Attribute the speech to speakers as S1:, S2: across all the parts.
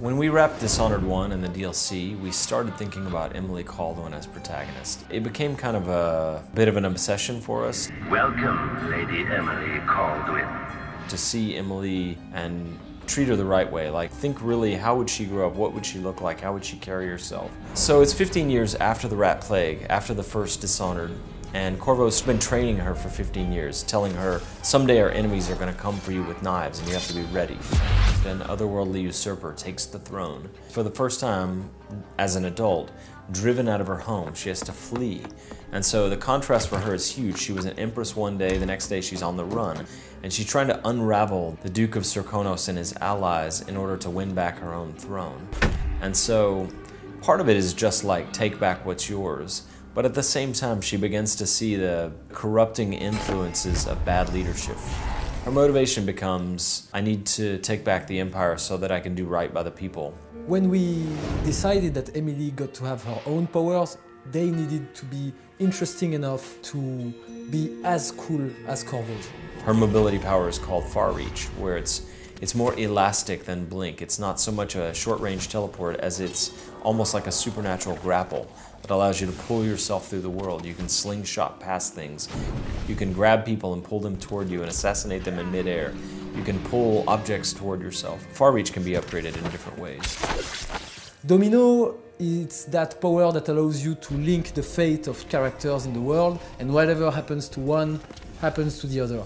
S1: When we wrapped Dishonored 1 and the DLC, we started thinking about Emily Colduin as protagonist. It became kind of a bit of an obsession for us.
S2: Welcome, Lady Emily Coldwin.
S1: To see Emily and treat her the right way. Like, think really, how would she grow up? What would she look like? How would she carry herself? So it's 15 years after the Rat Plague, after the first Dishonored, and Corvo's been training her for 15 years, telling her, someday our enemies are going to come for you with knives and you have to be ready. An otherworldly usurper takes the throne. For the first time, as an adult, driven out of her home, she has to flee. And so the contrast for her is huge. She was an empress one day, the next day she's on the run. And she's trying to unravel the Duke of Serkonos and his allies in order to win back her own throne. And so part of it is just like, take back what's yours. But at the same time, she begins to see the corrupting influences of bad leadership. Her motivation becomes, I need to take back the empire so that I can do right by the people.
S3: When we decided that Emily got to have her own powers, they needed to be interesting enough to be as cool as Corvo's.
S1: Her mobility power is called Far Reach, where it's more elastic than Blink. It's not so much a short-range teleport as it's almost like a supernatural grapple that allows you to pull yourself through the world. You can slingshot past things. You can grab people and pull them toward you and assassinate them in midair. You can pull objects toward yourself. Far Reach can be upgraded in different ways.
S3: Domino, it's that power that allows you to link the fate of characters in the world, and whatever happens to one happens to the other.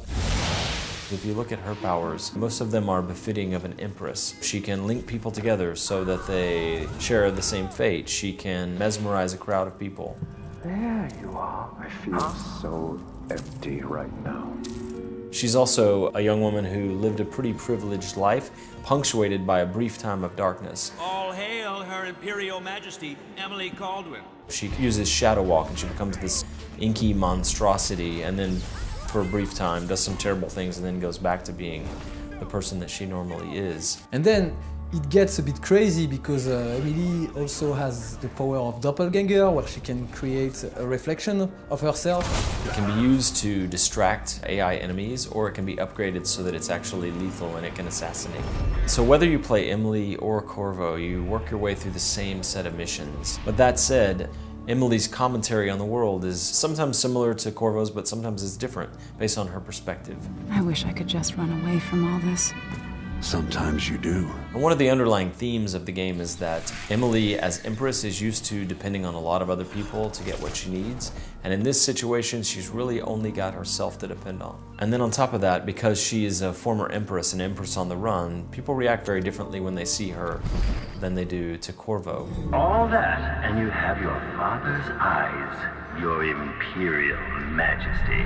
S1: If you look at her powers, most of them are befitting of an empress. She can link people together so that they share the same fate. She can mesmerize a crowd of people.
S4: There you are. I feel so empty right now.
S1: She's also a young woman who lived a pretty privileged life, punctuated by a brief time of darkness.
S5: All hail Her Imperial Majesty, Emily Coldwin.
S1: She uses Shadow Walk and she becomes this inky monstrosity, and then for a brief time does some terrible things and then goes back to being the person that she normally is.
S3: And then it gets a bit crazy because Emily also has the power of doppelganger, where she can create a reflection of herself.
S1: It can be used to distract AI enemies, or it can be upgraded so that it's actually lethal and it can assassinate. So whether you play Emily or Corvo, you work your way through the same set of missions. But that said, Emily's commentary on the world is sometimes similar to Corvo's, but sometimes it's different based on her perspective.
S6: I wish I could just run away from all this.
S4: Sometimes you do.
S1: And one of the underlying themes of the game is that Emily, as Empress, is used to depending on a lot of other people to get what she needs. And in this situation, she's really only got herself to depend on. And then on top of that, because she is a former Empress, an Empress on the run, people react very differently when they see her than they do to Corvo.
S2: All that, and you have your father's eyes, your Imperial Majesty.